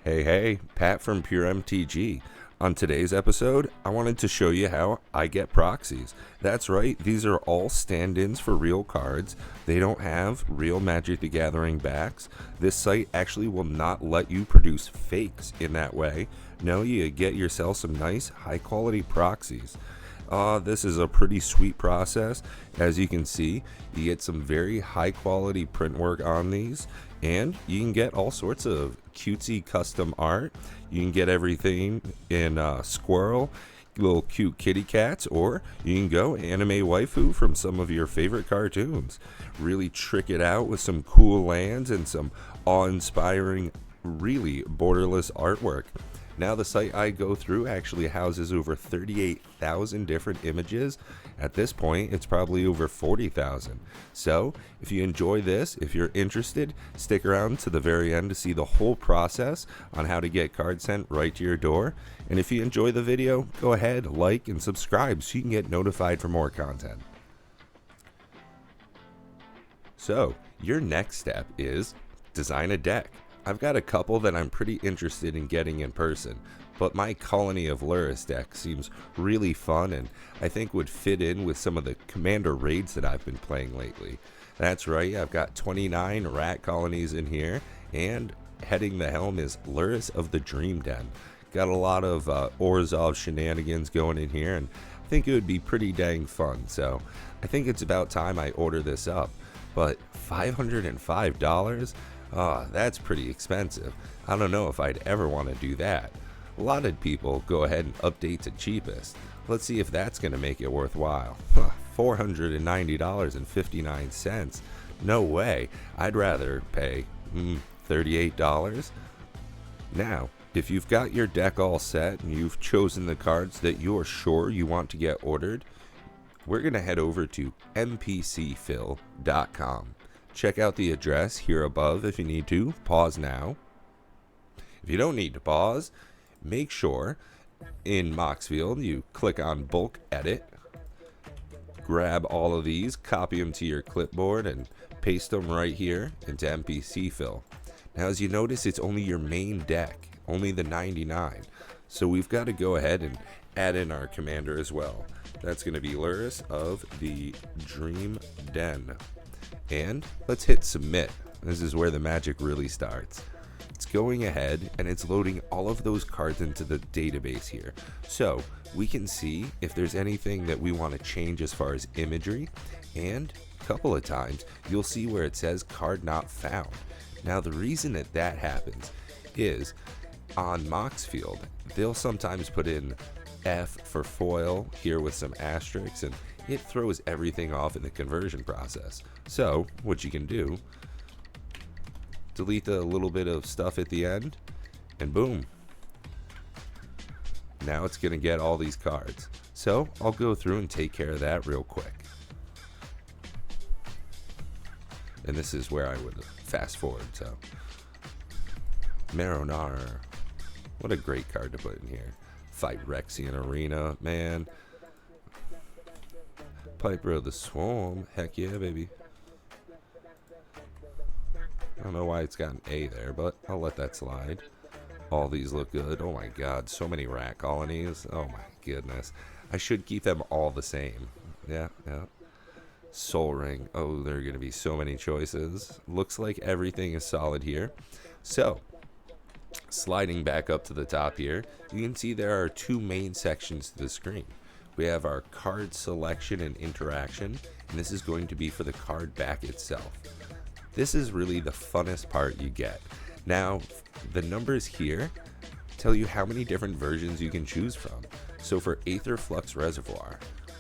Hey, Pat from Pure MTG. On today's episode, I wanted to show you how I get proxies. That's right, these are all stand-ins for real cards. They don't have real Magic the Gathering backs. This site actually will not let you produce fakes in that way. No, you get yourself some nice, high-quality proxies. This is a pretty sweet process. As you can see, you get some very high quality print work on these, and you can get all sorts of cutesy custom art. You can get everything in squirrel, little cute kitty cats, or you can go anime waifu from some of your favorite cartoons. Really trick it out with some cool lands and some awe-inspiring, really borderless artwork. Now the site I go through actually houses over 38,000 different images. At this point, it's probably over 40,000. So if you enjoy this, if you're interested, stick around to the very end to see the whole process on how to get cards sent right to your door. And if you enjoy the video, go ahead, like and subscribe so you can get notified for more content. So your next step is design a deck. I've got a couple that I'm pretty interested in getting in person, but my Colony of Lurrus deck seems really fun and I think would fit in with some of the Commander raids that I've been playing lately. That's right, I've got 29 rat colonies in here, and heading the helm is Lurrus of the Dream Den. Got a lot of Orzhov shenanigans going in here, and I think it would be pretty dang fun, so I think it's about time I order this up. But $505? That's pretty expensive. I don't know if I'd ever want to do that. A lot of people go ahead and update to cheapest. Let's see if that's going to make it worthwhile. $490.59. No way. I'd rather pay $38. Now, if you've got your deck all set and you've chosen the cards that you're sure you want to get ordered, we're going to head over to MPCFill.com. Check out the address here above if you need to. Pause now. If you don't need to pause, make sure in Moxfield you click on Bulk Edit. Grab all of these, copy them to your clipboard, and paste them right here into MPC Fill. Now, as you notice, it's only your main deck, only the 99. So we've got to go ahead and add in our commander as well. That's going to be Lurrus of the Dream Den. And let's hit submit. This is where the magic really starts. It's going ahead and it's loading all of those cards into the database here. So we can see if there's anything that we want to change as far as imagery, and a couple of times you'll see where it says card not found. Now the reason that that happens is on Moxfield, they'll sometimes put in F for foil here with some asterisks, and it throws everything off in the conversion process. So what you can do, delete the little bit of stuff at the end, and boom, now it's going to get all these cards. So I'll go through and take care of that real quick. And this is where I would fast forward. So Maronar, what a great card to put in here. Fight Rexian Arena, man. Piper of the Swarm, heck yeah, baby. I don't know why it's got an A there, but I'll let that slide. All these look good. Oh my god, so many rat colonies. Oh my goodness. I should keep them all the same. Yeah. Soul Ring. Oh, there are going to be so many choices. Looks like everything is solid here. So, sliding back up to the top here, you can see there are two main sections to the screen. We have our card selection and interaction, and this is going to be for the card back itself. This is really the funnest part you get. Now, the numbers here tell you how many different versions you can choose from. So for Aether Flux Reservoir,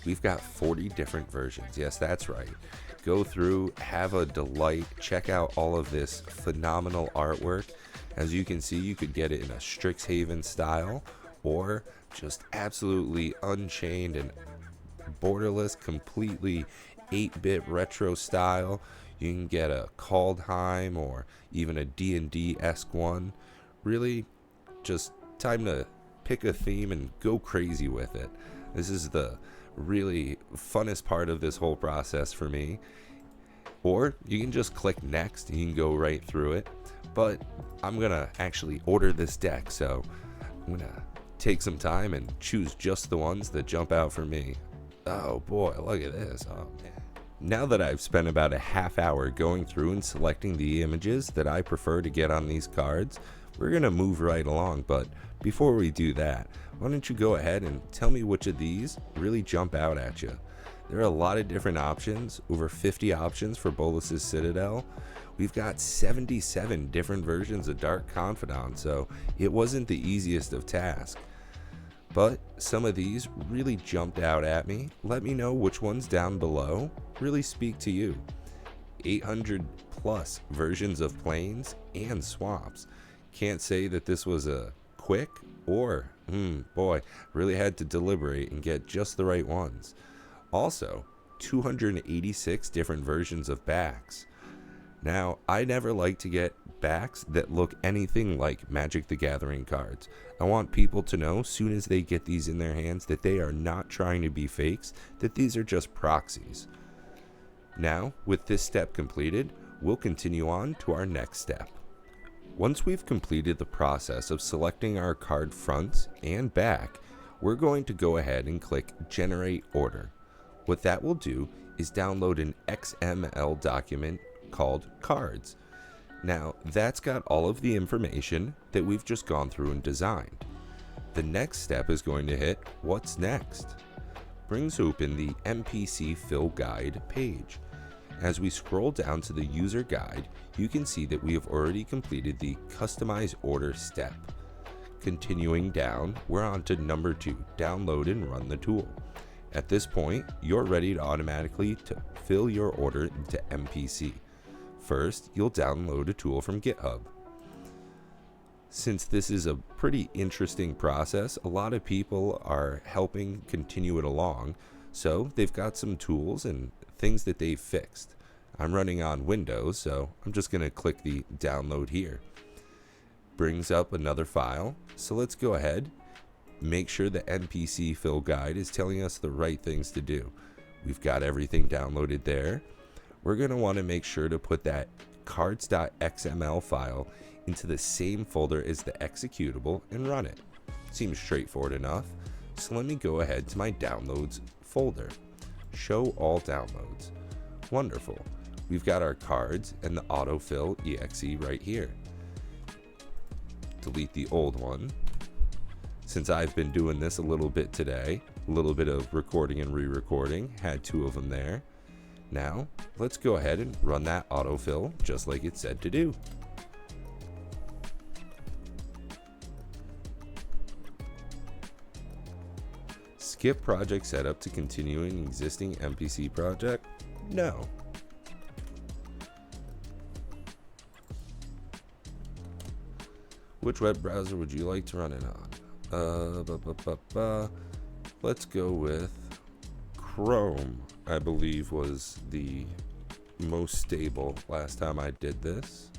we've got 40 different versions. Yes, that's right. Go through, have a delight, check out all of this phenomenal artwork. As you can see, you could get it in a Strixhaven style, or just absolutely unchained and borderless, completely 8-bit retro style. You can get a Kaldheim or even a D&D-esque one. Really, just time to pick a theme and go crazy with it. This is the really funnest part of this whole process for me. Or you can just click next and you can go right through it. but I'm gonna actually order this deck, so I'm gonna take some time and choose just the ones that jump out for me. Oh boy, look at this. Oh man. Now that I've spent about a half hour going through and selecting the images that I prefer to get on these cards, we're gonna move right along, but before we do that, why don't you go ahead and tell me which of these really jump out at you. There are a lot of different options, over 50 options for Bolas's Citadel. We've got 77 different versions of Dark Confidant, so it wasn't the easiest of tasks. But some of these really jumped out at me. Let me know which ones down below really speak to you. 800 plus versions of planes and swaps. Can't say that this was a quick or, boy, really had to deliberate and get just the right ones. Also, 286 different versions of backs. Now, I never like to get backs that look anything like Magic the Gathering cards. I want people to know soon as they get these in their hands that they are not trying to be fakes, that these are just proxies. Now, with this step completed, we'll continue on to our next step. Once we've completed the process of selecting our card fronts and back, we're going to go ahead and click Generate Order. What that will do is download an XML document called Cards. Now, that's got all of the information that we've just gone through and designed. The next step is going to hit What's Next. Brings open the MPC Fill Guide page. As we scroll down to the user guide, you can see that we have already completed the Customize Order step. Continuing down, we're on to number 2, download and run the tool. At this point, you're ready to automatically fill your order into MPC. First, you'll download a tool from GitHub. Since this is a pretty interesting process, a lot of people are helping continue it along, so they've got some tools and things that they've fixed. I'm running on Windows, so I'm just going to click the download here. Brings up another file, so let's go ahead. Make sure the MPC Fill Guide is telling us the right things to do. We've got everything downloaded there. We're going to want to make sure to put that cards.xml file into the same folder as the executable and run it. Seems straightforward enough. So let me go ahead to my downloads folder. Show all downloads. Wonderful. We've got our cards and the autofill exe right here. Delete the old one. Since I've been doing this a little bit today, a little bit of recording and re-recording, had 2 of them there. Now, let's go ahead and run that autofill just like it said to do. Skip project setup to continuing existing MPC project? No. Which web browser would you like to run it on? Let's go with Chrome, I believe was the most stable last time I did this.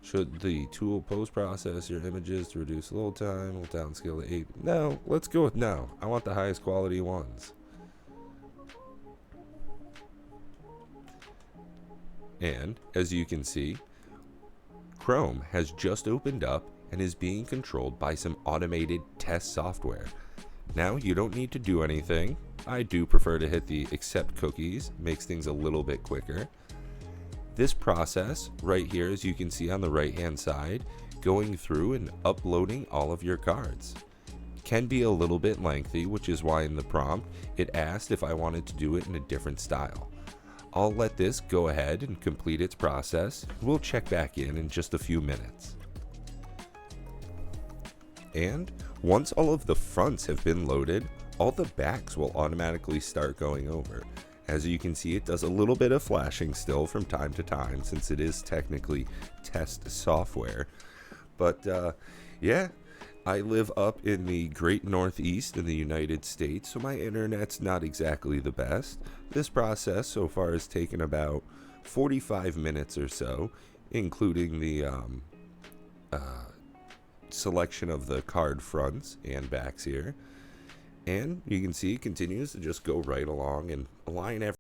Should the tool post-process your images to reduce load time? We'll downscale to 8. No, let's go with no. I want the highest quality ones. And as you can see, Chrome has just opened up and is being controlled by some automated test software. Now you don't need to do anything. I do prefer to hit the accept cookies, makes things a little bit quicker. This process right here, as you can see on the right hand side, going through and uploading all of your cards can be a little bit lengthy, which is why in the prompt it asked if I wanted to do it in a different style. I'll let this go ahead and complete its process. We'll check back in just a few minutes. And once all of the fronts have been loaded, all the backs will automatically start going over. As you can see, it does a little bit of flashing still from time to time since it is technically test software. But yeah, I live up in the great Northeast in the United States, so my internet's not exactly the best. This process so far has taken about 45 minutes or so, including the selection of the card fronts and backs here. And you can see it continues to just go right along and align everything.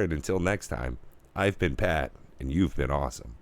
And until next time, I've been Pat, and you've been awesome.